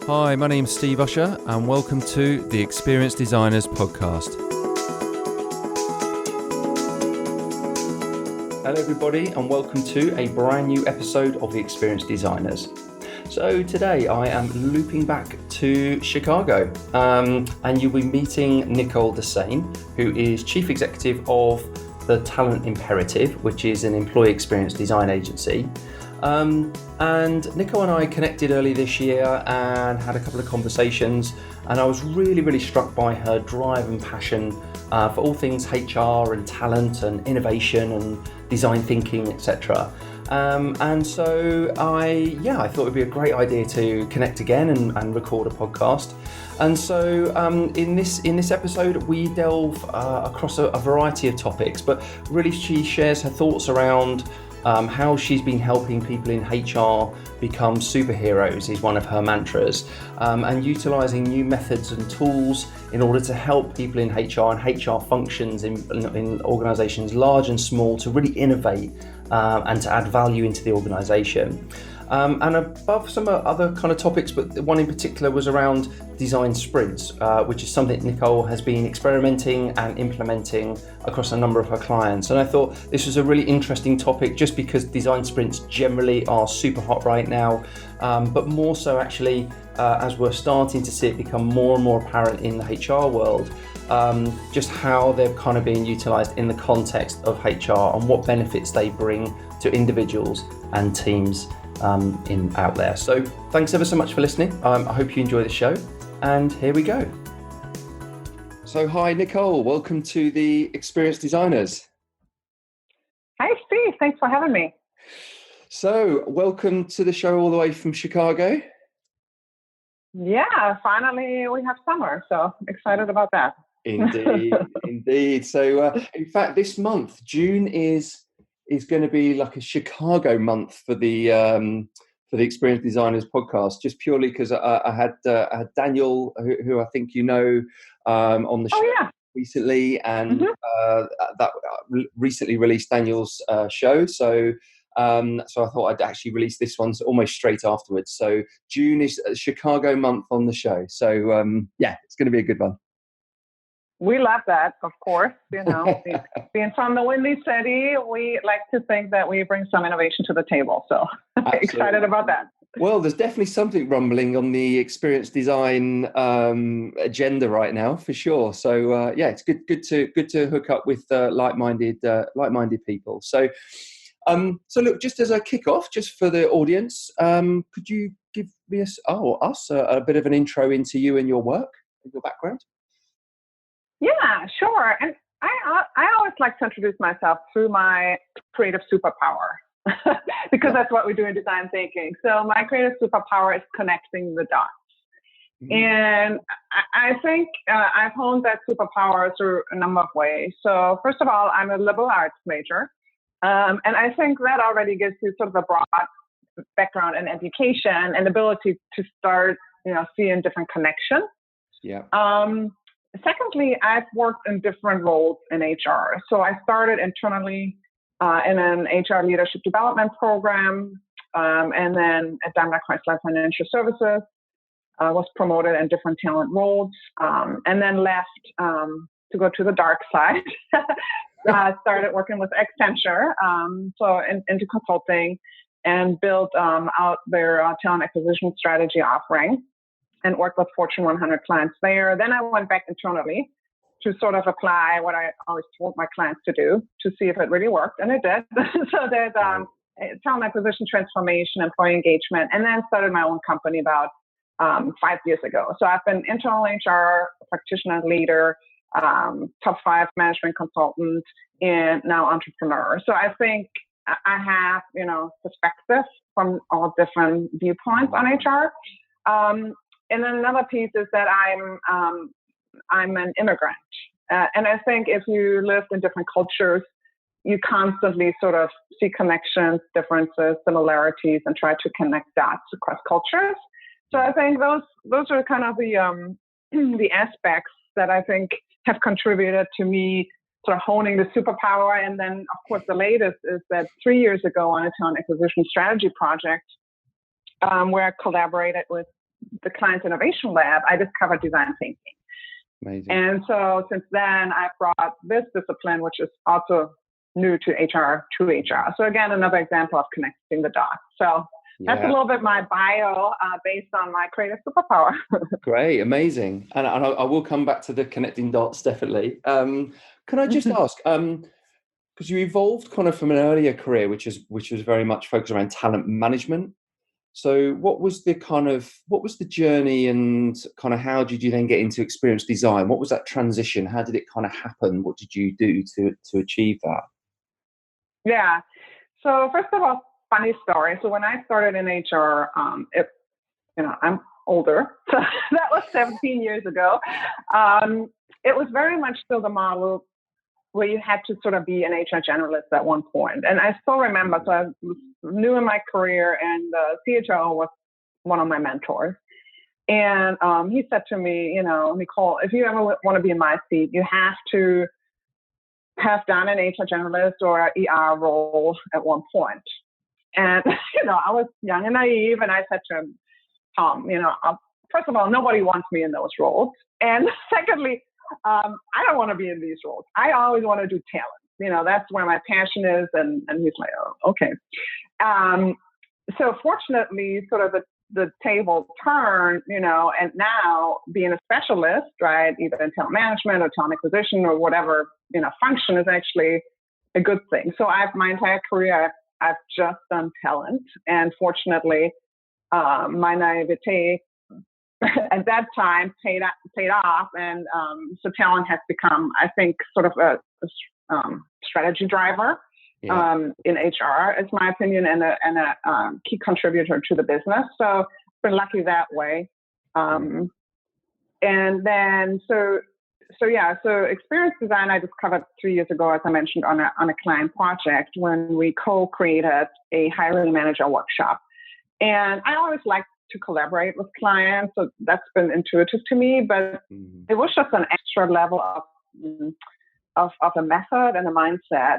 Hi, my name's Steve Usher, and welcome to the Experienced Designers podcast. Hello, everybody, and welcome to a brand new episode of the Experienced Designers. So today I am looping back to Chicago, and you'll be meeting Nicole Dessain, who is Chief Executive of the Talent Imperative, which is an employee experience design agency. And Nicole and I connected early this year and had a couple of conversations, and I was really struck by her drive and passion for all things HR and talent and innovation and design thinking, etc. And so I thought it would be a great idea to connect again and record a podcast. And so in this episode, we delve across a variety of topics, but really she shares her thoughts around how she's been helping people in HR become superheroes is one of her mantras, and utilising new methods and tools in order to help people in HR and HR functions in organisations large and small to really innovate and to add value into the organisation. And above some other kind of topics, but one in particular was around design sprints, which is something Nicole has been experimenting and implementing across a number of her clients. And I thought this was a really interesting topic just because design sprints generally are super hot right now, but more so actually as we're starting to see it become more and more apparent in the HR world, just how they're kind of being utilised in the context of HR and what benefits they bring to individuals and teams out there. So thanks ever so much for listening. I hope you enjoy the show, and here we go. So hi Nicole, welcome to the Experienced Designers. Hi Steve, thanks for having me. So welcome to the show all the way from Chicago. Yeah, finally we have summer, so excited about that. Indeed. So in fact this month, June is going to be like a Chicago month for the Experienced Designers podcast, just purely because I had Daniel, who I think you know, on the show recently, and that recently released Daniel's show. So I thought I'd actually release this one almost straight afterwards. So June is a Chicago month on the show. So it's going to be a good one. We love that, of course. You know, being from the Windy City, we like to think that we bring some innovation to the table. So excited about that. Well, there's definitely something rumbling on the experience design agenda right now, for sure. So it's good to hook up with like-minded people. So look, just as a kick-off, just for the audience, could you give me us a bit of an intro into you and your work and your background? Yeah, sure. And I always like to introduce myself through my creative superpower because that's what we do in design thinking. So my creative superpower is connecting the dots. Mm-hmm. And I think I've honed that superpower through a number of ways. So first of all, I'm a liberal arts major. And I think that already gives you sort of a broad background in education and ability to start, seeing different connections. Yeah. Secondly, I've worked in different roles in HR. So I started internally in an HR leadership development program, and then at Daimler Chrysler Financial Services, was promoted in different talent roles, and then left to go to the dark side. Started working with Accenture, into consulting, and built out their talent acquisition strategy offering, and worked with Fortune 100 clients there. Then I went back internally to sort of apply what I always told my clients to do to see if it really worked, and it did. So there's talent acquisition transformation, employee engagement, and then started my own company about 5 years ago. So I've been internal HR practitioner, leader, top 5 management consultant, and now entrepreneur. So I think I have, perspective from all different viewpoints on HR. And then another piece is that I'm an immigrant. And I think if you live in different cultures, you constantly sort of see connections, differences, similarities, and try to connect dots across cultures. So I think those are kind of the aspects that I think have contributed to me sort of honing the superpower. And then, of course, the latest is that 3 years ago on a talent acquisition strategy project, where I collaborated with the Client Innovation Lab, I discovered design thinking. Amazing. And so since then, I brought this discipline, which is also new to HR, to HR. So again, another example of connecting the dots. So that's a little bit my bio based on my creative superpower. Great, amazing. And I will come back to the connecting dots, definitely. Can I just ask, because you evolved kind of from an earlier career, which was very much focused around talent management. So what was the journey, and kind of how did you then get into experience design? What was that transition? How did it kind of happen? What did you do to achieve that? Yeah. So first of all, funny story. So when I started in HR, I'm older, so that was 17 years ago. It was very much still the model where you had to sort of be an HR generalist at one point. And I still remember, so I was new in my career, and the CHRO was one of my mentors. And he said to me, Nicole, if you ever want to be in my seat, you have to have done an HR generalist or ER role at one point. And, I was young and naive, and I said to him, Tom, first of all, nobody wants me in those roles. And secondly, I don't want to be in these roles. I always want to do talent. That's where my passion is. And he's like, oh, okay. So fortunately, sort of the table turned, and now being a specialist, right, either in talent management or talent acquisition or whatever, function is actually a good thing. So my entire career, I've just done talent. And fortunately, my naivete at that time paid off, and so talent has become, I think, sort of a strategy driver in HR, is my opinion, and a key contributor to the business. So been lucky that way. And then so experience design I discovered 3 years ago, as I mentioned, on a client project when we co-created a hiring manager workshop. And I always liked to collaborate with clients, so that's been intuitive to me, but it was just an extra level of a method and a mindset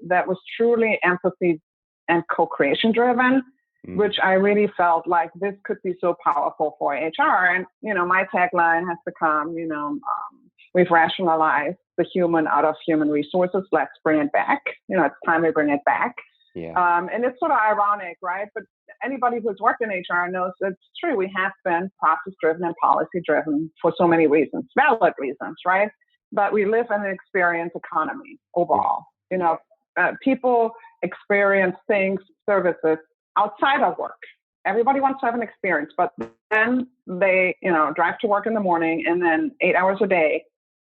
that was truly empathy and co-creation driven, which I really felt like this could be so powerful for HR. And, my tagline has become, we've rationalized the human out of human resources. Let's bring it back. It's time we bring it back. Yeah. And it's sort of ironic, right? But anybody who's worked in HR knows it's true. We have been process-driven and policy-driven for so many reasons, valid reasons, right? But we live in an experience economy overall. People experience things, services outside of work. Everybody wants to have an experience, but then they, drive to work in the morning, and then 8 hours a day,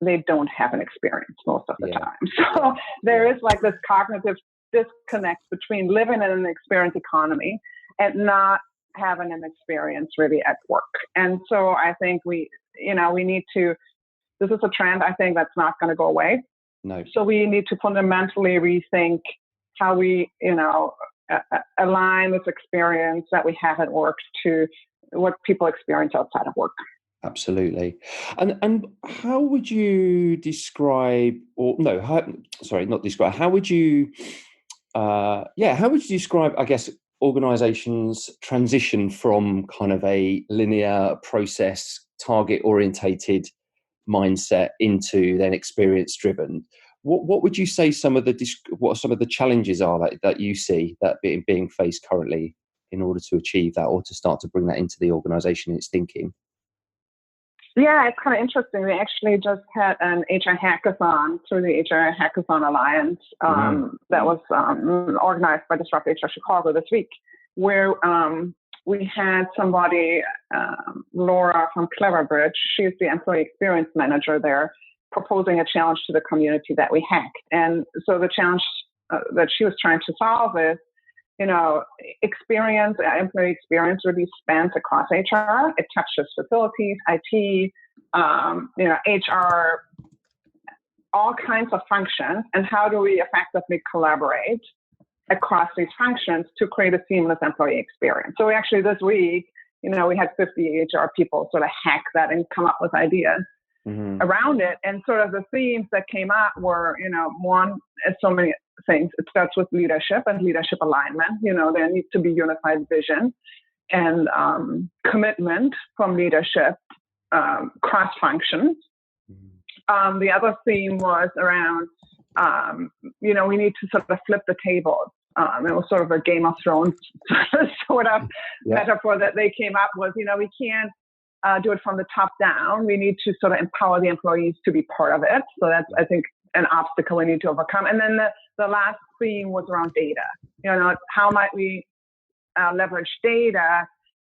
they don't have an experience most of the time. So there is like this cognitive disconnect between living in an experience economy and not having an experience really at work. And so I think we need to, this is a trend I think that's not going to go away. No. So we need to fundamentally rethink how we, align this experience that we have at work to what people experience outside of work. Absolutely. And how would you describe, how would you describe, I guess, organizations transition from kind of a linear process, target orientated mindset into then experience driven? What would you say what some of the challenges are that you see that being faced currently in order to achieve that, or to start to bring that into the organization in its thinking? Yeah, it's kind of interesting. We actually just had an HR hackathon through the HR Hackathon Alliance that was organized by Disrupt HR Chicago this week, where we had somebody, Laura from Cleverbridge, she's the employee experience manager there, proposing a challenge to the community that we hacked. And so the challenge that she was trying to solve is, employee experience really spans across HR. It touches facilities, IT, HR, all kinds of functions. And how do we effectively collaborate across these functions to create a seamless employee experience? So actually this week, we had 50 HR people sort of hack that and come up with ideas around it. And sort of the themes that came up were, one, it's so many things. It starts with leadership and leadership alignment. There needs to be unified vision. commitment from leadership cross functions. The other theme was around, we need to sort of flip the tables. It was sort of a Game of Thrones sort of metaphor that they came up with. We can't do it from the top down. We need to sort of empower the employees to be part of it. So that's, I think, an obstacle we need to overcome. And then the last theme was around data. How might we leverage data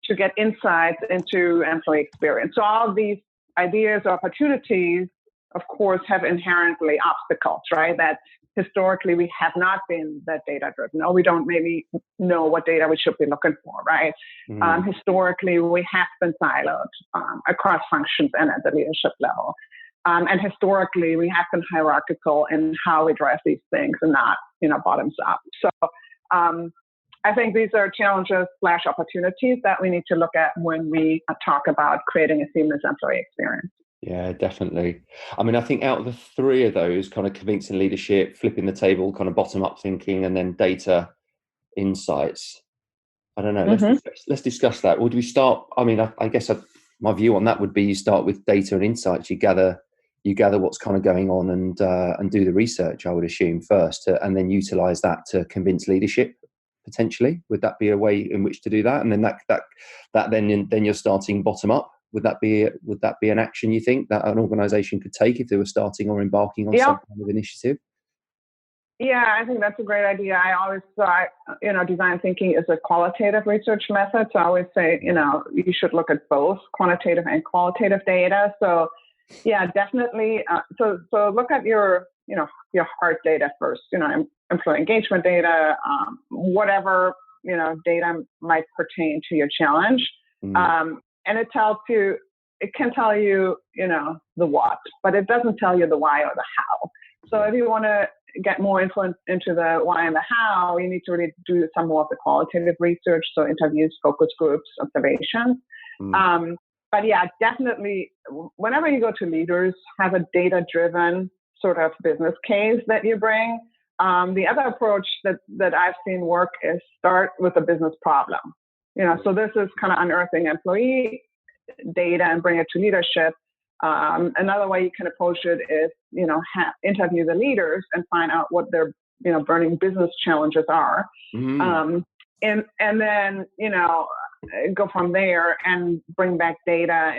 to get insights into employee experience? So all of these ideas or opportunities, of course, have inherently obstacles, right? That historically we have not been that data driven, or we don't maybe know what data we should be looking for, right? Historically, we have been siloed across functions and at the leadership level. And historically, we have been hierarchical in how we address these things and not, bottoms up. So I think these are challenges / opportunities that we need to look at when we talk about creating a seamless employee experience. Yeah, definitely. I mean, I think out of the three of those, kind of convincing leadership, flipping the table, kind of bottom up thinking, and then data insights, I don't know. Let's discuss that. Would we start? I mean, I guess my view on that would be you start with data and insights. You gather what's kind of going on and do the research, I would assume, first, and then utilize that to convince leadership. Potentially, would that be a way in which to do that? And then then you're starting bottom up. Would that be an action you think that an organization could take if they were starting or embarking on some kind of initiative? Yeah, I think that's a great idea. I always thought, design thinking is a qualitative research method. So I always say, you should look at both quantitative and qualitative data. So yeah, definitely. So look at your hard data first, employee engagement data, whatever, data might pertain to your challenge. And it can tell you, the what, but it doesn't tell you the why or the how. So if you want to get more influence into the why and the how, you need to really do some more of the qualitative research. So interviews, focus groups, observations. But yeah, definitely, whenever you go to leaders, have a data-driven sort of business case that you bring. The other approach that I've seen work is start with a business problem. So this is kind of unearthing employee data and bring it to leadership. Another way you can approach it is, interview the leaders and find out what their, burning business challenges are. And then, go from there and bring back data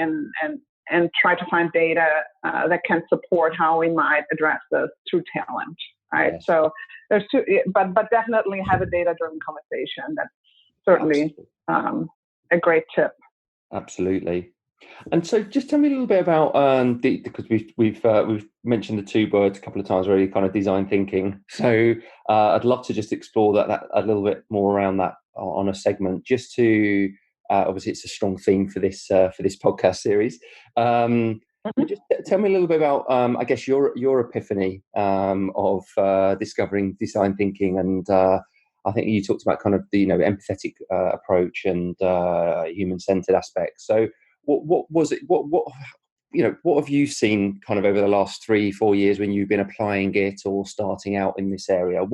and try to find data that can support how we might address this through talent, right? Yes. So there's two, but definitely have a data-driven conversation. That's certainly a great tip. Absolutely. And so just tell me a little bit about because we've mentioned the two words a couple of times already, kind of design thinking. So I'd love to just explore that a little bit more around that on a segment, just to obviously it's a strong theme for this podcast series. Just tell me a little bit about I guess your epiphany of discovering design thinking, and I think you talked about kind of the empathetic approach and human-centered aspects. So what was it? What have you seen kind of over the last 3-4 years when you've been applying it or starting out in this area?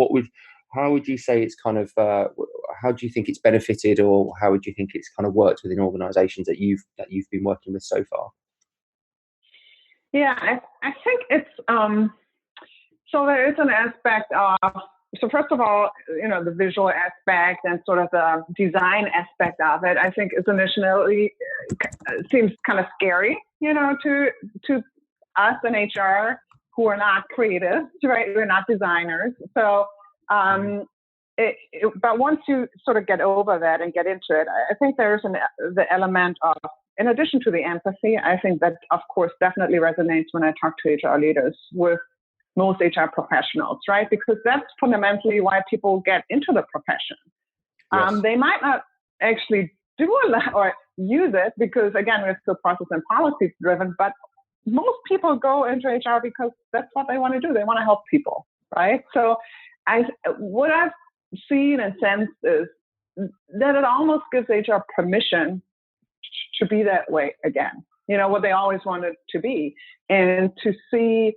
How would you say it's kind of? How do you think it's benefited, or how would you think it's kind of worked within organisations that you've been working with so far? Yeah, I think it's so there is an aspect of. So first of all, the visual aspect and sort of the design aspect of it, I think is initially seems kind of scary, to us in HR who are not creative, right? We're not designers. So, but once you sort of get over that and get into it, I think there's the element of, in addition to the empathy, I think that of course definitely resonates when I talk to HR leaders with most HR professionals, right? Because that's fundamentally why people get into the profession. Yes. They might not actually do a lot or use it because, again, we're still process and policy driven, but most people go into HR because that's what they want to do. They want to help people, right? So what I've seen and sensed is that it almost gives HR permission to be that way again, what they always wanted to be, and to see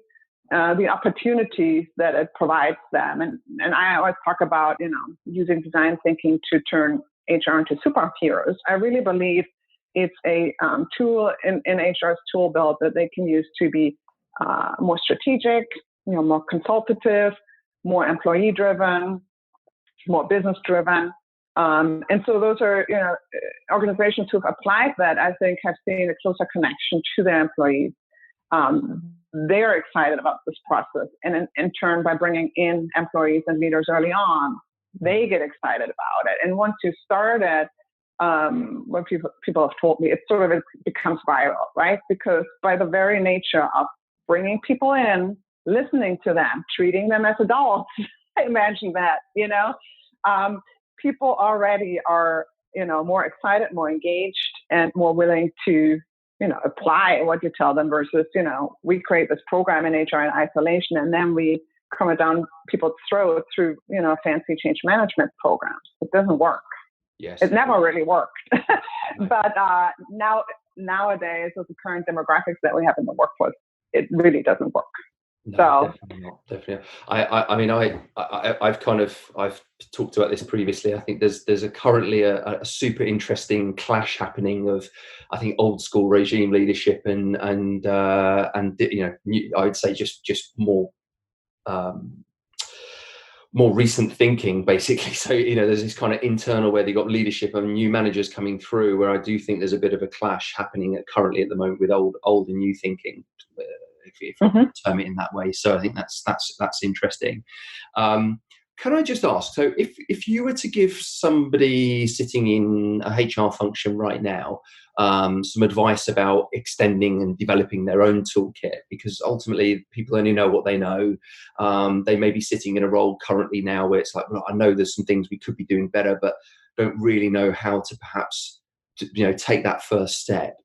the opportunities that it provides them. And I always talk about, using design thinking to turn HR into superheroes. I really believe it's a tool in HR's tool belt that they can use to be more strategic, more consultative, more employee driven, more business driven. And so those are, organizations who've applied that, I think, have seen a closer connection to their employees. They're excited about this process. And in turn, by bringing in employees and leaders early on, they get excited about it. And once you start it, what people have told me, it becomes viral, right? Because by the very nature of bringing people in, listening to them, treating them as adults, imagine that, people already are, more excited, more engaged, and more willing to, apply what you tell them versus, we create this program in HR in isolation, and then we come it down people's throats through, fancy change management programs. It doesn't work. Yes. It never really worked. But nowadays, with the current demographics that we have in the workforce, it really doesn't work. No, so definitely not. Definitely. I've talked about this previously. I think there's currently a super interesting clash happening of, I think, old school regime leadership and I would say just more recent thinking, basically. So, there's this kind of internal where they got leadership and new managers coming through, where I do think there's a bit of a clash happening currently at the moment with old and new thinking, if I can term it in that way. So I think that's interesting. Can I just ask, so if you were to give somebody sitting in a HR function right now some advice about extending and developing their own toolkit, because ultimately people only know what they know. They may be sitting in a role currently now where it's like, well, I know there's some things we could be doing better, but don't really know how to perhaps take that first step.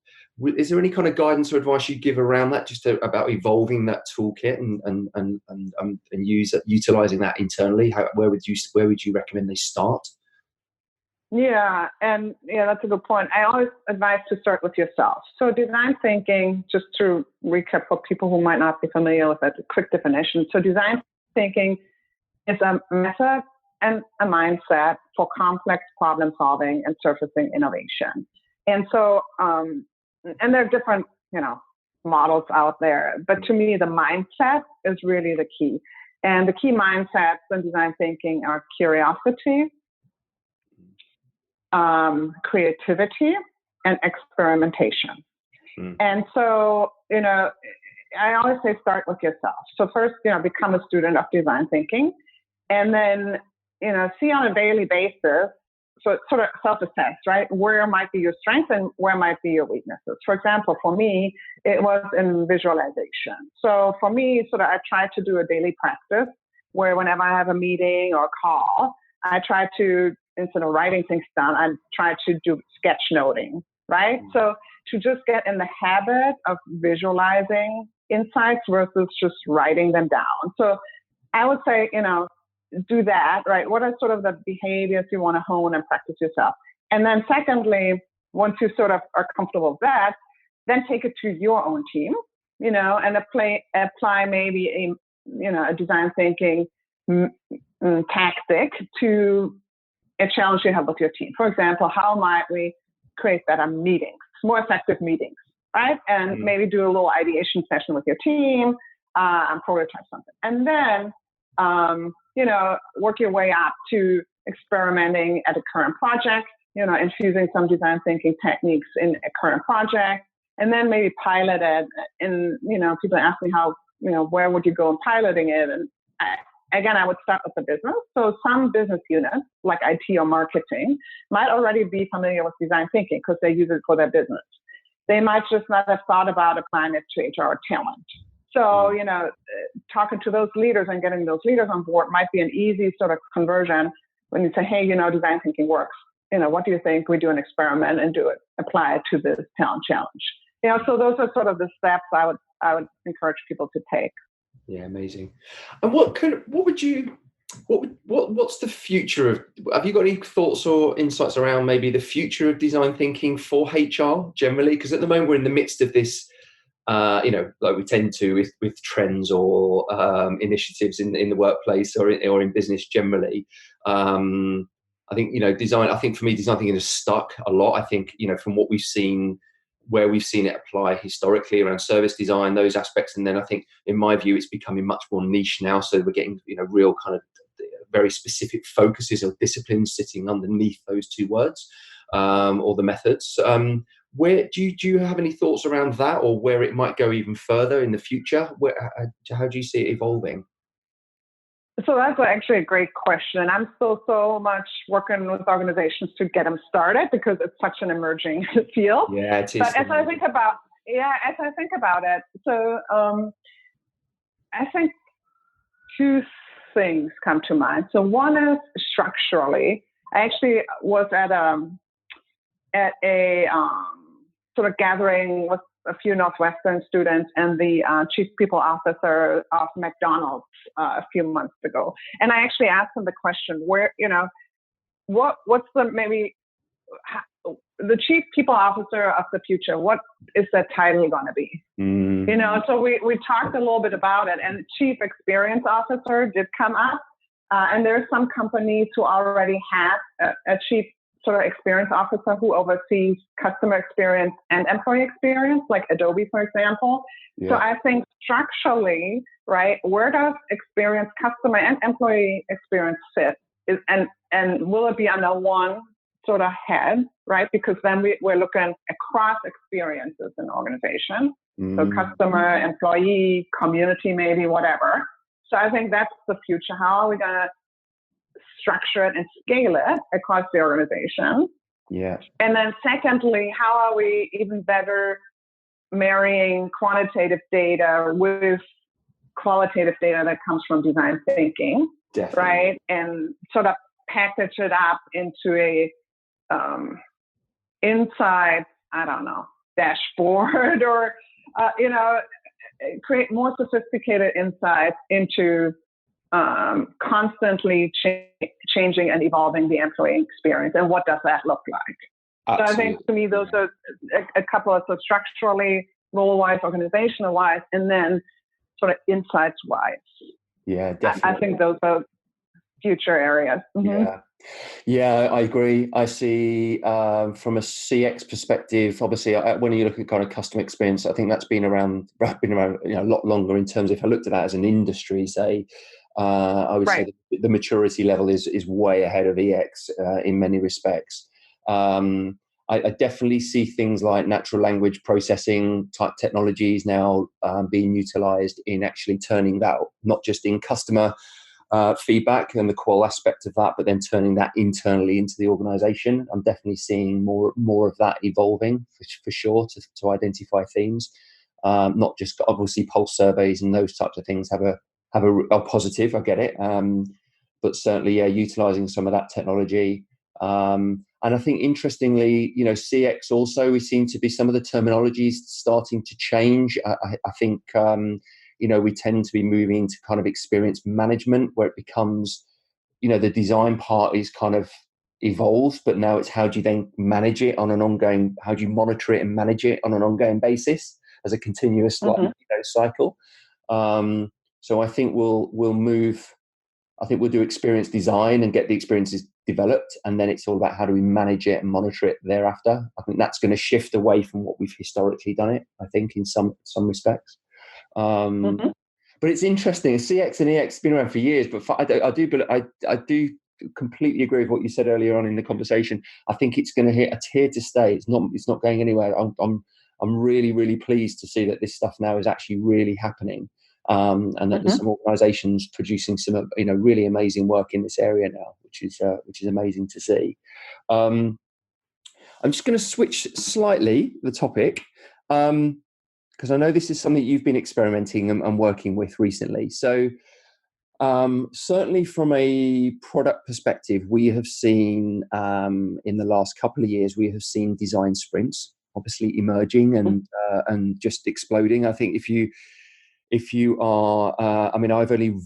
Is there any kind of guidance or advice you'd give around that, just about evolving that toolkit and utilizing that internally? Where would you recommend they start? Yeah, and that's a good point. I always advise to start with yourself. So design thinking, just to recap for people who might not be familiar with that, a quick definition. So design thinking is a method and a mindset for complex problem solving and surfacing innovation. And so, and there are different, models out there, but to me, the mindset is really the key. And the key mindsets in design thinking are curiosity, creativity, and experimentation. And so, I always say start with yourself. So first, become a student of design thinking, and then, see on a daily basis. So it's sort of self-assess, right? Where might be your strengths and where might be your weaknesses? For example, for me, it was in visualization. So for me, I try to do a daily practice where whenever I have a meeting or a call, I try to, instead of writing things down, I try to do sketch noting, right? So to just get in the habit of visualizing insights versus just writing them down. So I would say, do that, right? What are sort of the behaviors you want to hone and practice yourself? And then secondly, once you sort of are comfortable with that, then take it to your own team, and apply maybe a design thinking tactic to a challenge you have with your team. For example, how might we create better meetings, more effective meetings, right? And maybe do a little ideation session with your team and prototype something. And then, work your way up to experimenting at a current project, infusing some design thinking techniques in a current project, and then maybe pilot it. And, people ask me how, where would you go in piloting it? And I would start with the business. So some business units, like IT or marketing, might already be familiar with design thinking because they use it for their business. They might just not have thought about applying it to HR or talent. So, talking to those leaders and getting those leaders on board might be an easy sort of conversion when you say, hey, design thinking works. What do you think we do an experiment and apply it to this talent challenge? So those are sort of the steps I would encourage people to take. Yeah, amazing. And what's the future of, have you got any thoughts or insights around maybe the future of design thinking for HR generally? Because at the moment we're in the midst of this, like we tend to with trends or initiatives in the workplace or in business generally. I think, design, I think for me, design thinking is stuck a lot. I think, from what we've seen, where we've seen it apply historically around service design, those aspects. And then I think, in my view, it's becoming much more niche now. So we're getting, real kind of very specific focuses or disciplines sitting underneath those two words, or the methods. Where do you have any thoughts around that, or where it might go even further in the future? How do you see it evolving? So that's actually a great question. And I'm still so much working with organizations to get them started because it's such an emerging field. Yeah, it is. But as I think about it, so I think two things come to mind. So one is structurally. I actually was at a sort of gathering with a few Northwestern students and the chief people officer of McDonald's a few months ago. And I actually asked them the question, what's the chief people officer of the future, what is that title going to be? So we talked a little bit about it, and chief experience officer did come up. And there are some companies who already have a chief sort of experience officer who oversees customer experience and employee experience, like Adobe, for example. Yeah. So I think structurally, right, where does experience, customer and employee experience fit? And will it be under one sort of head, right? Because then we're looking across experiences in the organization. So customer, employee, community, maybe, whatever. So I think that's the future. How are we going to structure it and scale it across the organization? Yeah. And then secondly, how are we even better marrying quantitative data with qualitative data that comes from design thinking? Definitely. Right? And sort of package it up into a insight, dashboard or, create more sophisticated insights into constantly changing and evolving the employee experience. And what does that look like? Absolutely. So I think to me, those are a couple of, so structurally, role-wise, organizational-wise, and then sort of insights-wise. Yeah, definitely. I think those are future areas. Mm-hmm. Yeah, I agree. I see from a CX perspective, obviously, when you look at kind of customer experience, I think that's been around a lot longer in terms of, if I looked at that as an industry, say, I would say the maturity level is way ahead of EX in many respects. I definitely see things like natural language processing type technologies now being utilized in actually turning that, not just in customer feedback and the qual aspect of that, but then turning that internally into the organization. I'm definitely seeing more of that evolving for sure to identify themes. Not just obviously pulse surveys and those types of things have a positive. I get it, but certainly, utilizing some of that technology. And I think interestingly, CX also, we seem to be some of the terminologies starting to change. I think. We tend to be moving into kind of experience management, where it becomes, the design part is kind of evolved, but now it's how do you then manage it on an ongoing, how do you monitor it and manage it on an ongoing basis as a continuous cycle. So I think we'll move. I think we'll do experience design and get the experiences developed, and then it's all about how do we manage it and monitor it thereafter. I think that's going to shift away from what we've historically done it, I think, in some respects. But it's interesting. CX and EX have been around for years, but I do completely agree with what you said earlier on in the conversation. I think it's going to hit. It's here to stay. It's not going anywhere. I'm really, really pleased to see that this stuff now is actually really happening, and that there's some organisations producing some really amazing work in this area now, which is amazing to see. I'm just going to switch slightly the topic. Because I know this is something you've been experimenting and working with recently. So certainly from a product perspective, we have seen in the last couple of years, we have seen design sprints obviously emerging and just exploding. I think if you are, I've only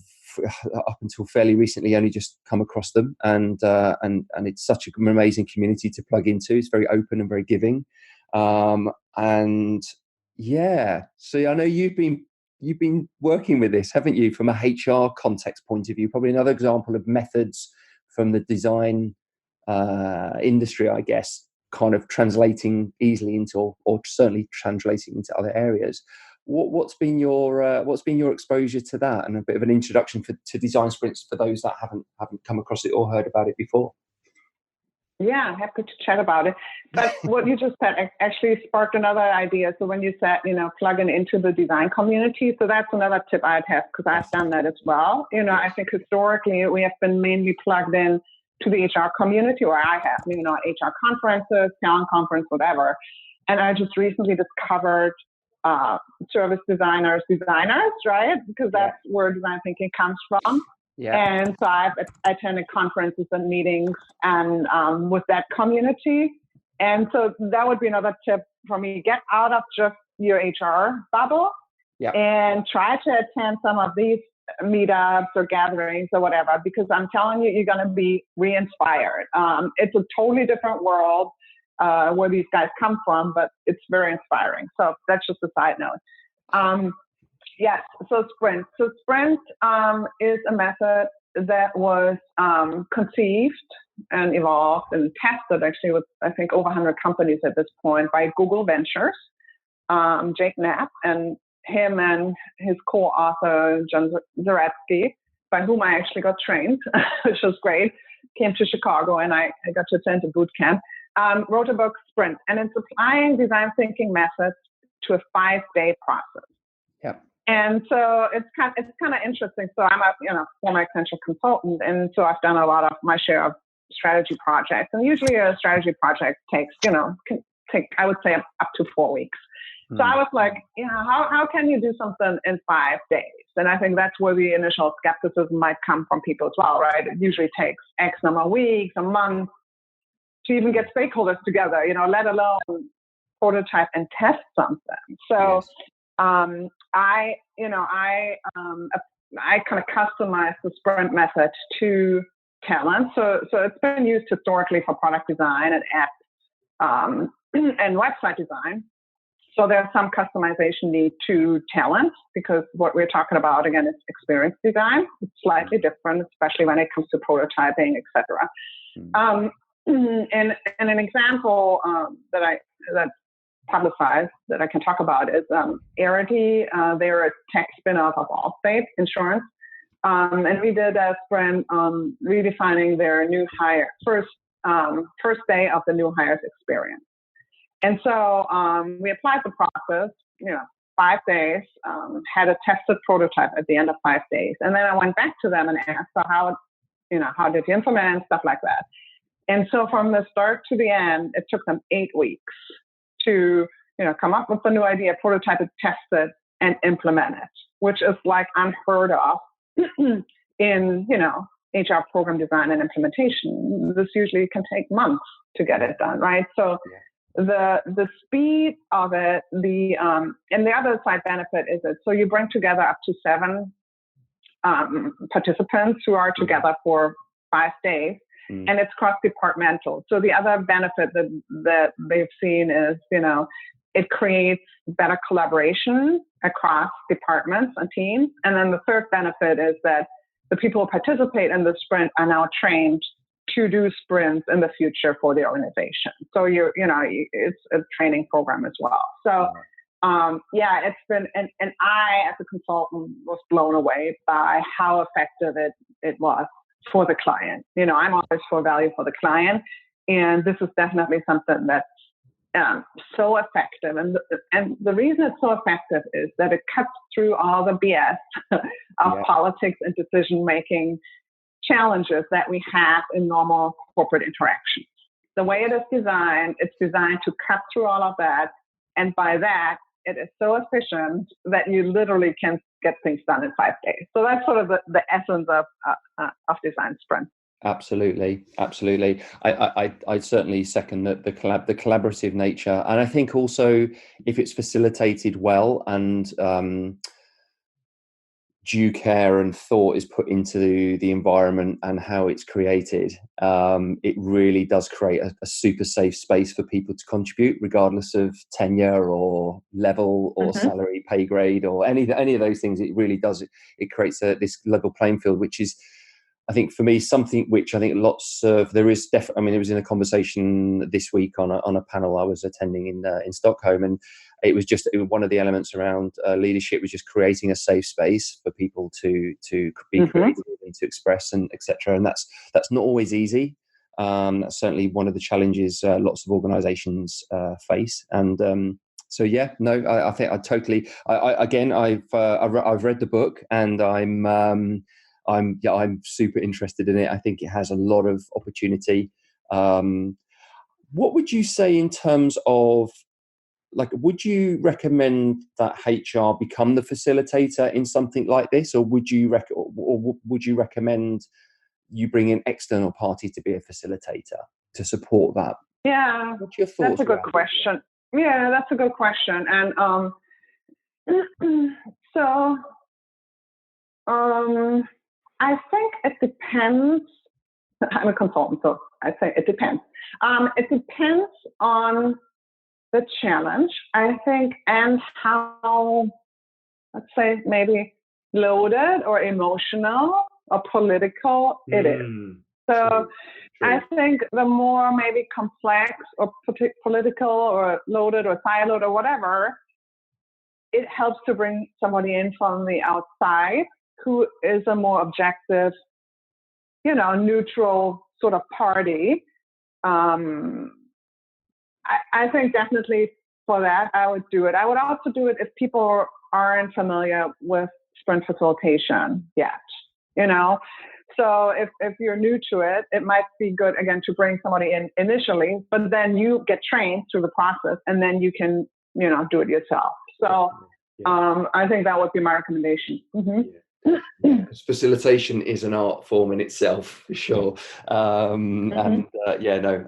up until fairly recently only just come across them, and it's such an amazing community to plug into. It's very open and very giving, and yeah. So I know you've been working with this, haven't you, from a HR context point of view? Probably another example of methods from the design industry, I guess, kind of translating easily into, or certainly translating into other areas. What's been your exposure to that, and a bit of an introduction to design sprints for those that haven't come across it or heard about it before? Yeah, happy to chat about it. But what you just said actually sparked another idea. So when you said, plugging into the design community, so that's another tip I'd have, because I've done that as well. I think historically we have been mainly plugged in to the HR community, or I have, HR conferences, talent conference, whatever. And I just recently discovered service designers, right? Because that's where design thinking comes from. Yeah. And so I've attended conferences and meetings and with that community. And so that would be another tip for me. Get out of just your HR bubble and try to attend some of these meetups or gatherings or whatever, because I'm telling you, you're going to be re-inspired. It's a totally different world where these guys come from, but it's very inspiring. So that's just a side note. Yes, so Sprint. So Sprint is a method that was conceived and evolved and tested actually with, I think, over 100 companies at this point by Google Ventures, Jake Knapp, and him and his co-author, John Zaretsky, by whom I actually got trained, which was great, came to Chicago and I got to attend a boot camp, wrote a book, Sprint, and it's applying design thinking methods to a 5-day process. Yep. And so it's kind of interesting. So I'm a former Accenture consultant, and so I've done a lot of my share of strategy projects. And usually a strategy project takes, can take, I would say, up to 4 weeks. So I was like, how can you do something in 5 days? And I think that's where the initial skepticism might come from people as well, right? It usually takes X number of weeks, a month to even get stakeholders together, let alone prototype and test something. So I kind of customized the Sprint method to talent. So it's been used historically for product design and app and website design. So there's some customization need to talent, because what we're talking about, again, is experience design. It's slightly different, especially when it comes to prototyping, etc. And an example that publicized that I can talk about is Arity. They're a tech spin-off of Allstate Insurance. And we did a sprint redefining their new hire, first day of the new hires experience. And so we applied the process, 5 days, had a tested prototype at the end of 5 days. And then I went back to them and asked, so how did you implement, stuff like that. And so from the start to the end, it took them 8 weeks to, come up with a new idea, prototype it, test it, and implement it, which is like unheard of in, HR program design and implementation. This usually can take months to get it done, right? So the speed of it, and the other side benefit is that so you bring together up to 7 participants who are together for 5 days. And it's cross-departmental. So the other benefit that they've seen is, it creates better collaboration across departments and teams. And then the third benefit is that the people who participate in the sprint are now trained to do sprints in the future for the organization. So it's a training program as well. So it's been, and I, as a consultant, was blown away by how effective it was for the client. I'm always for value for the client, and this is definitely something that's so effective. And the reason it's so effective is that it cuts through all the BS of politics and decision-making challenges that we have in normal corporate interactions. The way it is designed, it's designed to cut through all of that, and by that, it is so efficient that you literally can get things done in 5 days. So that's sort of the essence of design sprint. Absolutely. I certainly second that the collaborative nature, and I think also if it's facilitated well and due care and thought is put into the environment and how it's created, it really does create a super safe space for people to contribute, regardless of tenure or level or salary, pay grade, or any of those things. It really does. It creates this level playing field, which is, I think for me, something which I think lots of there is definitely. I mean, it was in a conversation this week on a panel I was attending in Stockholm, and one of the elements around leadership was just creating a safe space for people to be creative and to express and etc. And that's not always easy. That's certainly one of the challenges lots of organisations face. And so yeah, no, I think I totally. Again, I've read the book, and I'm super interested in it. I think it has a lot of opportunity. What would you say in terms of, like, would you recommend that HR become the facilitator in something like this, or would you recommend you bring an external party to be a facilitator to support that? Yeah, what's your thoughts? That's a good question. Yeah, that's a good question. And I think it depends. I'm a consultant, so I say it depends. It depends on the challenge, I think, and how, let's say, maybe loaded or emotional or political it is. So true. I think the more maybe complex or political or loaded or siloed or whatever, it helps to bring somebody in from the outside who is a more objective, neutral sort of party. I think definitely for that, I would do it. I would also do it if people aren't familiar with sprint facilitation yet, So if you're new to it, it might be good, again, to bring somebody in initially, but then you get trained through the process and then you can, do it yourself. So I think that would be my recommendation. Because facilitation is an art form in itself, for sure, and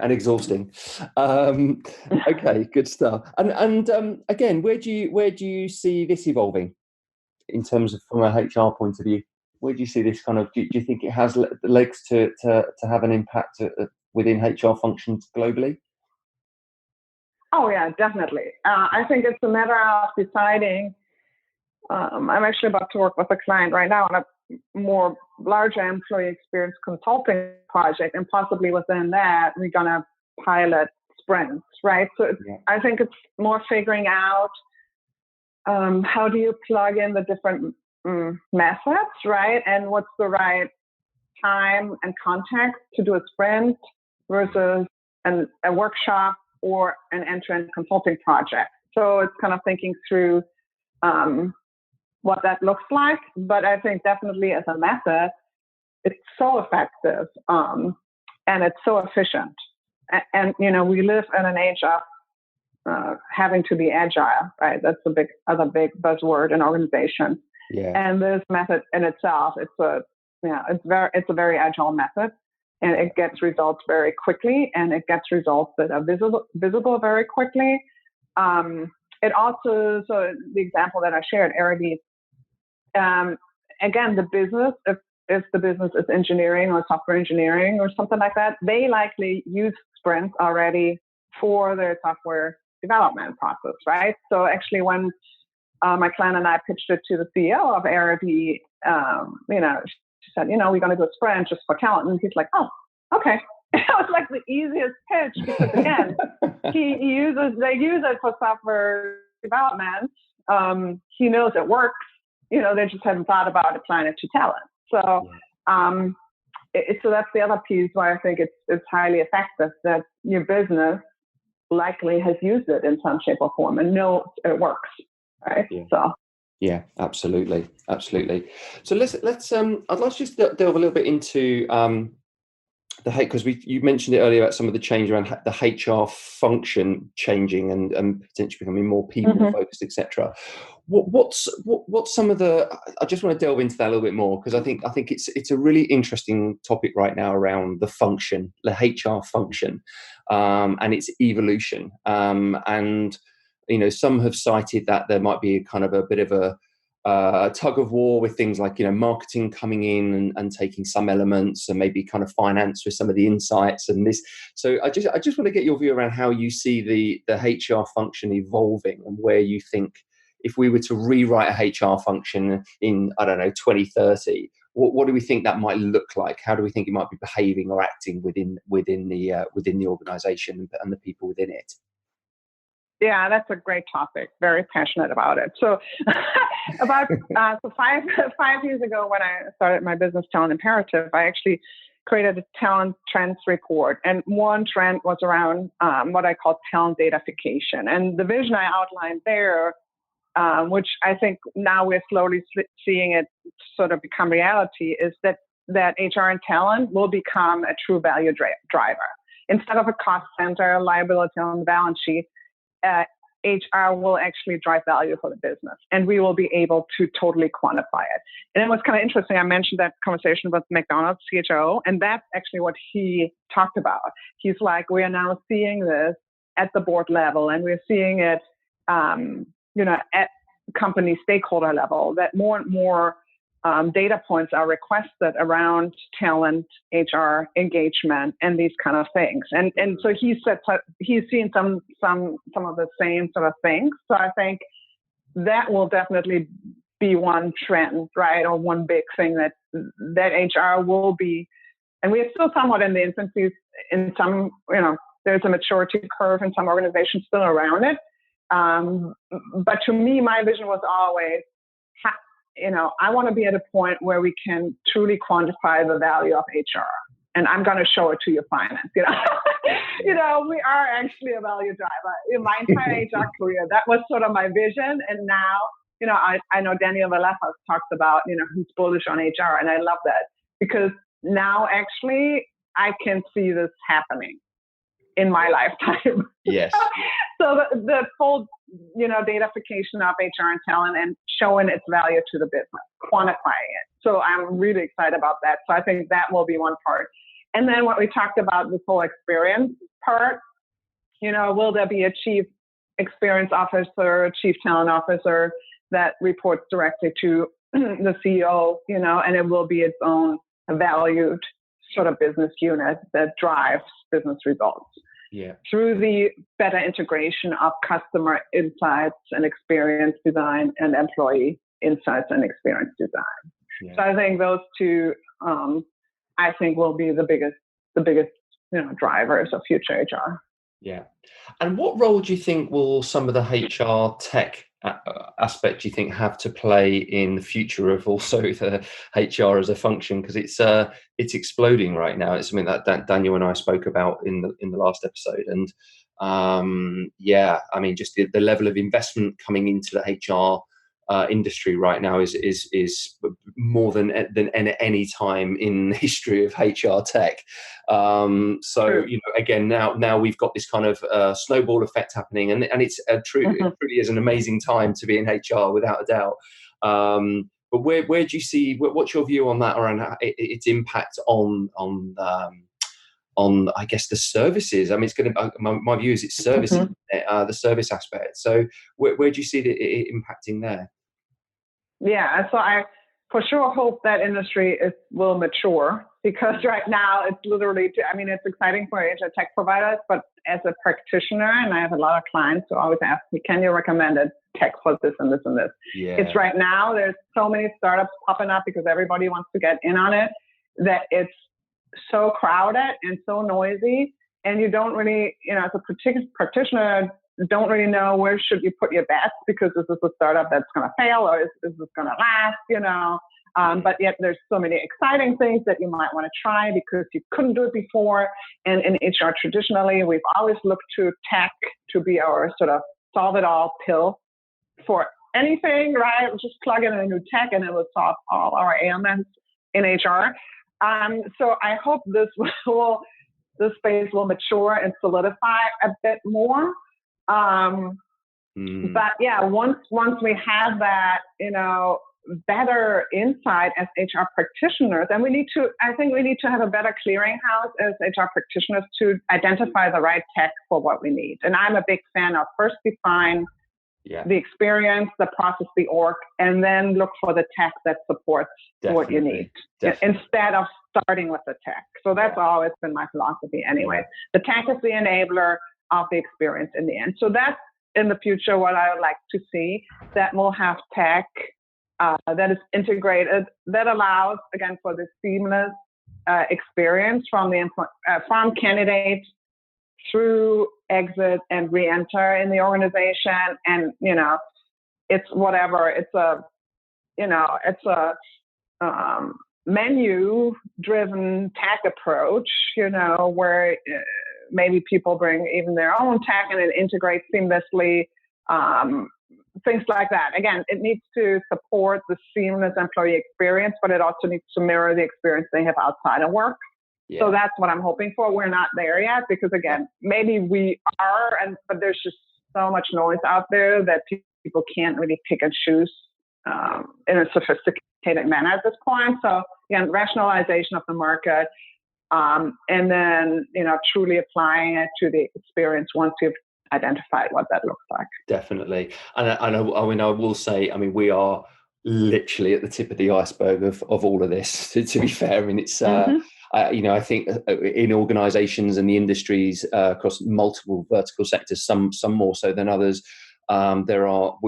exhausting. Okay, good stuff. And again, where do you see this evolving in terms of from a HR point of view? Where do you see this kind of? Do you think it has legs to have an impact within HR functions globally? Oh yeah, definitely. I think it's a matter of deciding. I'm actually about to work with a client right now on a more larger employee experience consulting project, and possibly within that, we're going to pilot sprints, right? So I think it's more figuring out how do you plug in the different methods, right? And what's the right time and context to do a sprint versus a workshop or an end-to-end consulting project. So it's kind of thinking through what that looks like. But I think definitely as a method, it's so effective and it's so efficient. And we live in an age of having to be agile, right? That's other big buzzword in organizations. Yeah. And this method in itself, it's a very agile method, and it gets results very quickly, and it gets results that are visible very quickly. It also, so the example that I shared, Arabi, again, the business, if the business is engineering or software engineering or something like that, they likely use sprints already for their software development process, right? So actually when my client and I pitched it to the CEO of Arabi, she said, we're going to do a sprint just for talent. And he's like, oh, okay. It was like the easiest pitch because, again, they use it for software development. He knows it works. They just haven't thought about applying it to talent. So, so that's the other piece why I think it's highly effective, that your business likely has used it in some shape or form and knows it works, right? Yeah. So. Yeah, absolutely. So let's I'd like to just delve a little bit into because you mentioned it earlier about some of the change around the HR function changing and potentially becoming more people focused, etc. What's some of the? I just want to delve into that a little bit more, because I think it's a really interesting topic right now around the function, the HR function, and its evolution. And some have cited that there might be kind of a bit of a tug of war with things like marketing coming in and taking some elements, and maybe kind of finance with some of the insights and this. So I just want to get your view around how you see the HR function evolving, and where you think if we were to rewrite a HR function in 2030, what do we think that might look like? How do we think it might be behaving or acting within the organization and the people within it? Yeah, that's a great topic. Very passionate about it. So, about so 5 years ago, when I started my business, Talent Imperative, I actually created a talent trends report, and one trend was around what I call talent datafication. And the vision I outlined there, which I think now we're slowly seeing it sort of become reality, is that HR and talent will become a true value driver instead of a cost center, liability on the balance sheet. HR will actually drive value for the business, and we will be able to totally quantify it. And it was kind of interesting. I mentioned that conversation with McDonald's CHO, and that's actually what he talked about. He's like, we are now seeing this at the board level, and we're seeing it, at company stakeholder level, that more and more data points are requested around talent, HR engagement, and these kind of things. And so he said he's seen some of the same sort of things. So I think that will definitely be one trend, right, or one big thing that HR will be. And we are still somewhat in the infancy in some, there's a maturity curve in some organizations still around it. But to me, my vision was always, I want to be at a point where we can truly quantify the value of HR, and I'm going to show it to your finance. We are actually a value driver. In my entire HR career, that was sort of my vision. And now, I know Daniel Vallejos talks about, who's bullish on HR, and I love that because now actually I can see this happening in my lifetime. Yes. So the full, datafication of HR and talent and showing its value to the business, quantifying it. So I'm really excited about that. So I think that will be one part. And then what we talked about, this whole experience part, will there be a chief experience officer, chief talent officer that reports directly to the CEO, and it will be its own valued sort of business unit that drives business results. Yeah. Through the better integration of customer insights and experience design and employee insights and experience design. Yeah. So I think those two, will be the biggest, drivers of future HR. Yeah. And what role do you think will some of the HR tech aspect do you think have to play in the future of also the HR as a function? Because it's exploding right now. It's something that Daniel and I spoke about in the last episode. And just the level of investment coming into the HR industry right now is more than any time in the history of HR tech. Again, now we've got this kind of snowball effect happening, and it's it truly is an amazing time to be in HR without a doubt. But where do you see? What's your view on that, around its impact on I guess the services? I mean, it's going to. My view is it's services, the service aspect. So where do you see it impacting there? Yeah, so I for sure hope that industry will mature, because right now it's literally, it's exciting for HR tech providers, but as a practitioner, and I have a lot of clients who always ask me, can you recommend a tech for this and this and this? Yeah. It's right now, there's so many startups popping up because everybody wants to get in on it, that it's so crowded and so noisy, and you don't really, as a practitioner, don't really know where should you put your bets, because is this a startup that's going to fail, or is this going to last, but yet there's so many exciting things that you might want to try because you couldn't do it before. And in HR traditionally, we've always looked to tech to be our sort of solve it all pill for anything, right? We'll just plug in a new tech and it will solve all our ailments in HR. So I hope this space will mature and solidify a bit more. But yeah, once we have that, better insight as HR practitioners, and I think we need to have a better clearinghouse as HR practitioners to identify the right tech for what we need. And I'm a big fan of first define the experience, the process, the org, and then look for the tech that supports what you need instead of starting with the tech. So that's always been my philosophy anyway. The tech is the enabler of the experience in the end. So that's in the future what I would like to see, that we'll have tech that is integrated, that allows, again, for the seamless experience from the from candidate through exit and re-enter in the organization. And, it's whatever, it's a menu-driven tech approach, where maybe people bring even their own tech and it integrates seamlessly, things like that. Again, it needs to support the seamless employee experience, but it also needs to mirror the experience they have outside of work. Yeah. So that's what I'm hoping for. We're not there yet because, again, maybe we are, but there's just so much noise out there that people can't really pick and choose in a sophisticated manner at this point. So, again, rationalization of the market, and then, truly applying it to the experience once you've identified what that looks like. Definitely. And I will say, we are literally at the tip of the iceberg of all of this, to be fair. It's, I think in organizations and the industries across multiple vertical sectors, some more so than others, they've all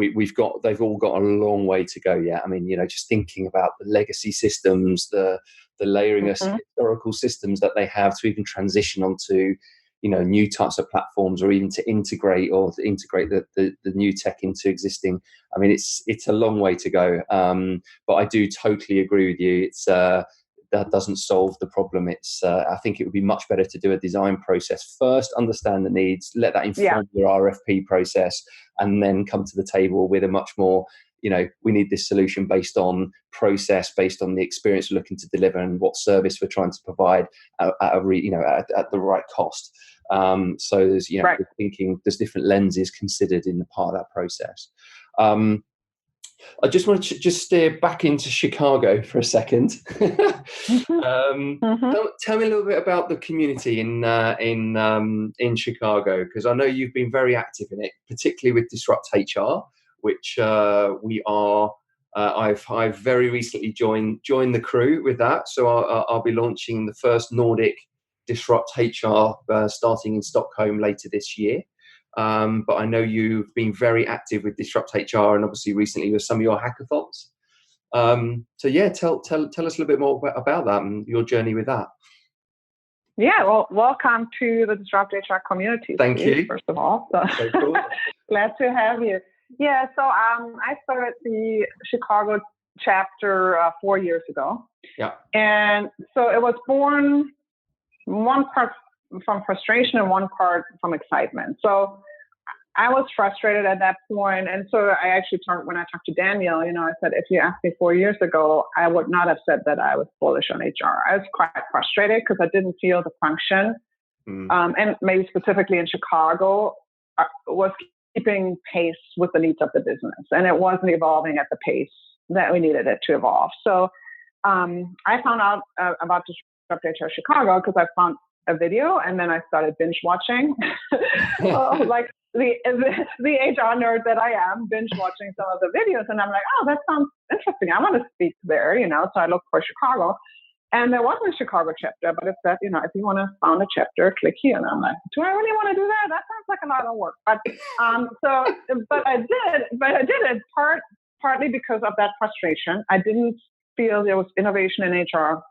got a long way to go yet. Just thinking about the legacy systems, the layering of historical systems that they have to even transition onto, new types of platforms, or even to integrate the new tech into existing. It's a long way to go. But I do totally agree with you. It's that doesn't solve the problem. It's I think it would be much better to do a design process first, understand the needs, let that inform your RFP process, and then come to the table with a much more, we need this solution based on process, based on the experience we're looking to deliver and what service we're trying to provide at the right cost. So there's, thinking there's different lenses considered in the part of that process. I just want to steer back into Chicago for a second. Tell me a little bit about the community in Chicago, because I know you've been very active in it, particularly with Disrupt HR, which we are. I've very recently joined the crew with that, so I'll be launching the first Nordic Disrupt HR starting in Stockholm later this year. But I know you've been very active with Disrupt HR, and obviously recently with some of your hackathons. So yeah, tell us a little bit more about that and your journey with that. Yeah, well, welcome to the Disrupt HR community. Thank you. First of all, so cool. Glad to have you. Yeah, so I started the Chicago chapter 4 years ago. Yeah. And so it was born one part from frustration and one part from excitement. So I was frustrated at that point. And so I actually when I talked to Daniel, I said, if you asked me 4 years ago, I would not have said that I was bullish on HR. I was quite frustrated because I didn't feel the function. And maybe specifically in Chicago, was keeping pace with the needs of the business. And it wasn't evolving at the pace that we needed it to evolve. So I found out about Disrupt HR Chicago because I found a video, and then I started binge watching, like the HR nerd that I am, binge watching some of the videos, and I'm like, oh, that sounds interesting. I want to speak there, So I looked for Chicago, and there wasn't a Chicago chapter, but it said, if you want to found a chapter, click here. And I'm like, do I really want to do that? That sounds like a lot of work. But but I did it partly because of that frustration. I didn't feel there was innovation in HR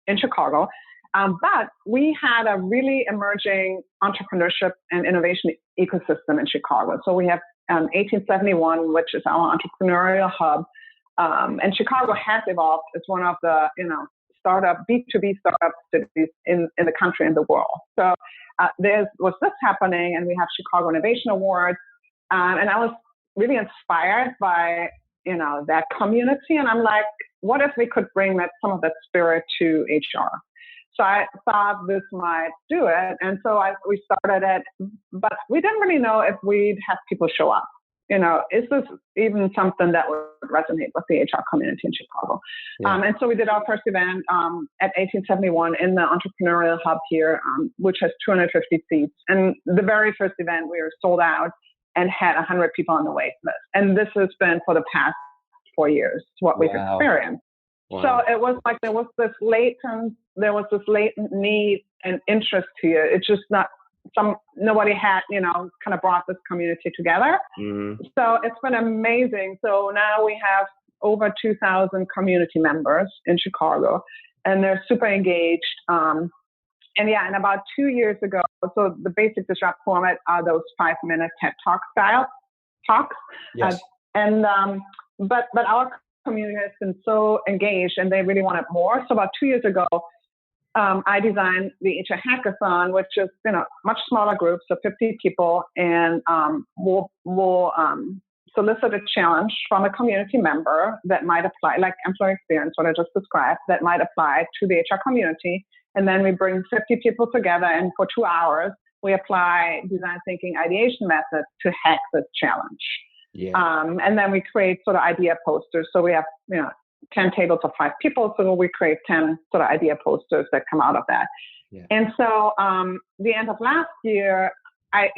in Chicago. But we had a really emerging entrepreneurship and innovation ecosystem in Chicago. So we have 1871, which is our entrepreneurial hub. And Chicago has evolved as one of the, B2B startup cities in the country and the world. So there was this happening, and we have Chicago Innovation Awards. And I was really inspired by, that community. And I'm like, what if we could bring some of that spirit to HR? So I thought this might do it. And so we started it, but we didn't really know if we'd have people show up. Is this even something that would resonate with the HR community in Chicago? Yeah. And so we did our first event at 1871 in the entrepreneurial hub here, which has 250 seats. And the very first event, we were sold out and had 100 people on the wait list. And this has been for the past 4 years, what we've experienced. Wow. So it was like there was this latent need and interest here. It's just nobody had, kind of brought this community together. So it's been amazing. So now we have over 2,000 community members in Chicago, and they're super engaged. And about 2 years ago, so the basic Disrupt format are those 5-minute TED Talk style talks. Yes. But our community has been so engaged, and they really wanted more. So about 2 years ago, I designed the HR Hackathon, which is much smaller group, so 50 people, and we'll solicit a challenge from a community member that might apply, like employee experience, what I just described, that might apply to the HR community. And then we bring 50 people together, and for 2 hours, we apply design thinking ideation methods to hack this challenge. Yeah. And then we create sort of idea posters. So we have, 10 tables of 5 people. So we create 10 sort of idea posters that come out of that. Yeah. And so the end of last year, I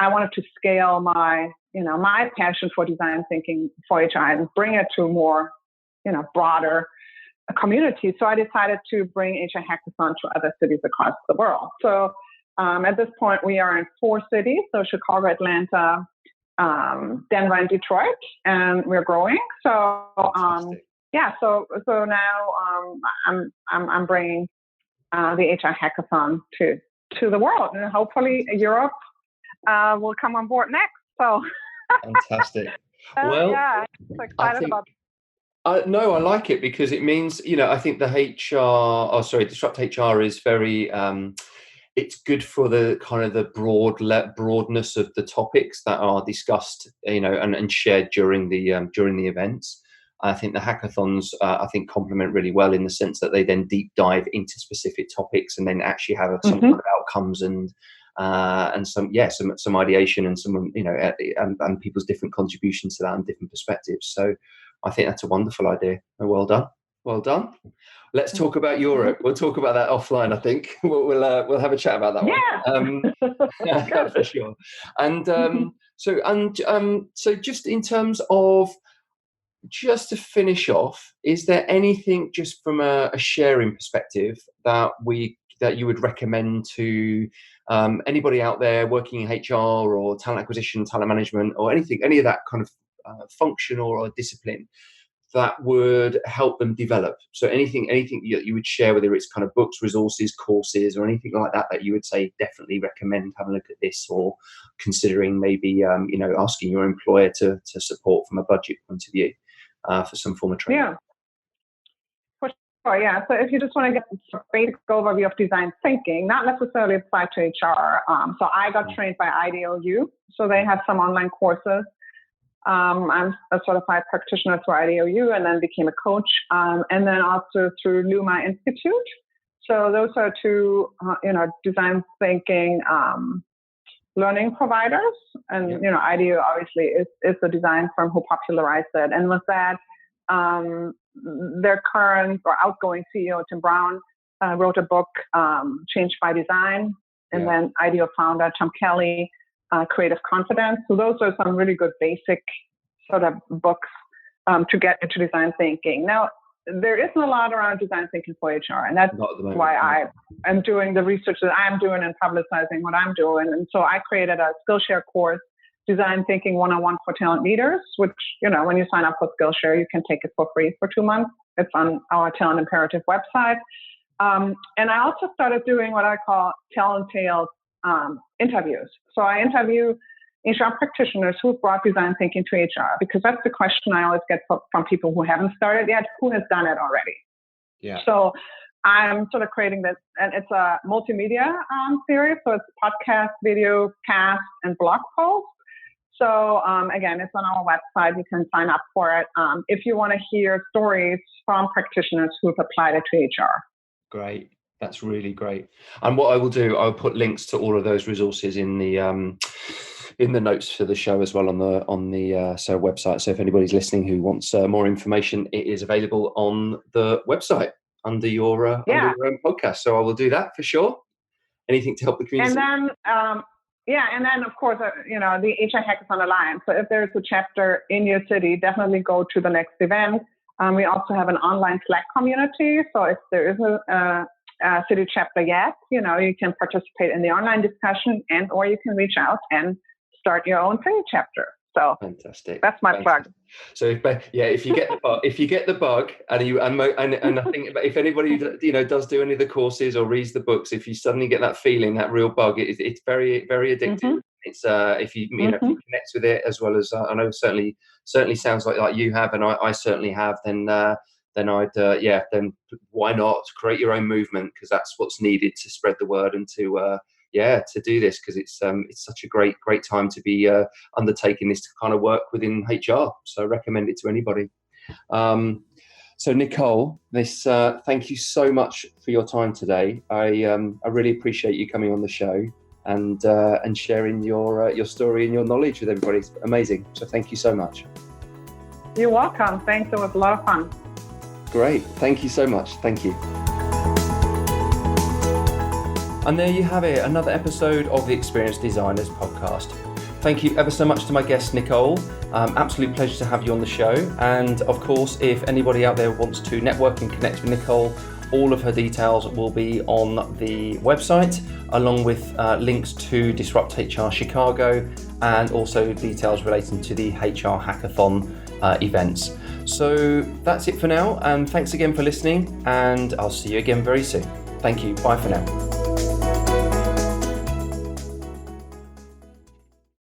wanted to scale my passion for design thinking for HR and bring it to more, broader community. So I decided to bring HR Hackathon to other cities across the world. So at this point, we are in 4 cities, so Chicago, Atlanta, Denver, and Detroit, and we're growing. So so now I'm bringing the HR Hackathon to the world, and hopefully Europe will come on board next. So fantastic. Well, I'm so excited about. No, I like it because it means, I think the Disrupt HR is very, it's good for the kind of the broadness of the topics that are discussed, and shared during the events. I think the hackathons, complement really well in the sense that they then deep dive into specific topics and then actually have some kind of outcomes and some ideation and some, and people's different contributions to that and different perspectives. So I think that's a wonderful idea. Well done. Well done. Let's talk about Europe. We'll talk about that offline. I think we'll have a chat about that one. For sure. And so just in terms of, just to finish off, is there anything just from a sharing perspective that you would recommend to anybody out there working in HR or talent acquisition, talent management, or any of that kind of function or discipline that would help them develop? So anything you would share, whether it's kind of books, resources, courses, or anything like that you would say definitely recommend having a look at this, or considering maybe asking your employer to support from a budget point of view for some form of training. Yeah. For sure, yeah. So if you just want to get a basic overview of design thinking, not necessarily applied to HR. So I got trained by IDOU, so they have some online courses. I'm a certified practitioner through IDOU, and then became a coach, and then also through Luma Institute. So those are 2, design thinking learning providers. And, IDEO obviously is the design firm who popularized it. And with that, their current or outgoing CEO, Tim Brown, wrote a book, Change by Design. And then IDEO founder, Tom Kelly, Creative Confidence. So those are some really good basic sort of books to get into design thinking. Now, there isn't a lot around design thinking for HR, and that's why I am doing the research that I'm doing and publicizing what I'm doing. And so I created a Skillshare course, Design Thinking 101 for Talent Leaders, which, when you sign up for Skillshare, you can take it for free for 2 months. It's on our Talent Imperative website. And I also started doing what I call Talent Tales interviews. So I interview HR practitioners who've brought design thinking to HR, because that's the question I always get from people who haven't started yet: who has done it already? Yeah. So I'm sort of creating this, and it's a multimedia series. So it's podcast, video, cast, and blog post. So again, it's on our website. You can sign up for it if you want to hear stories from practitioners who've applied it to HR. Great. That's really great. And what I will do, I'll put links to all of those resources in the notes for the show as well on the so website. So if anybody's listening who wants more information, it is available on the website under your own podcast. So I will do that for sure. Anything to help the community. And then of course the HR Hackathon Alliance. So if there's a chapter in your city, definitely go to the next event. We also have an online Slack community. So if there is a city chapter yet, you can participate in the online discussion, and or you can reach out and start your own city chapter. So Fantastic. that's my plug. So if you get the bug, and I think if anybody does do any of the courses or reads the books, if you suddenly get that feeling, that real bug, it's very, very addictive. Mm-hmm. It's if you if you connect with it as well as I know certainly sounds like you have, and I certainly have, then then why not create your own movement, because that's what's needed to spread the word and to do this, because it's such a great time to be undertaking this kind of work within HR. So I recommend it to anybody. So Nicole, thank you so much for your time today. I really appreciate you coming on the show and sharing your story and your knowledge with everybody. It's amazing. So thank you so much. You're welcome. Thanks. It was a lot of fun. Great. Thank you so much. Thank you. And there you have it, another episode of the Experienced Designers podcast. Thank you ever so much to my guest, Nicole. Absolute pleasure to have you on the show. And of course, if anybody out there wants to network and connect with Nicole, all of her details will be on the website, along with links to Disrupt HR Chicago and also details relating to the HR Hackathon events. So that's it for now. And thanks again for listening. And I'll see you again very soon. Thank you. Bye for now.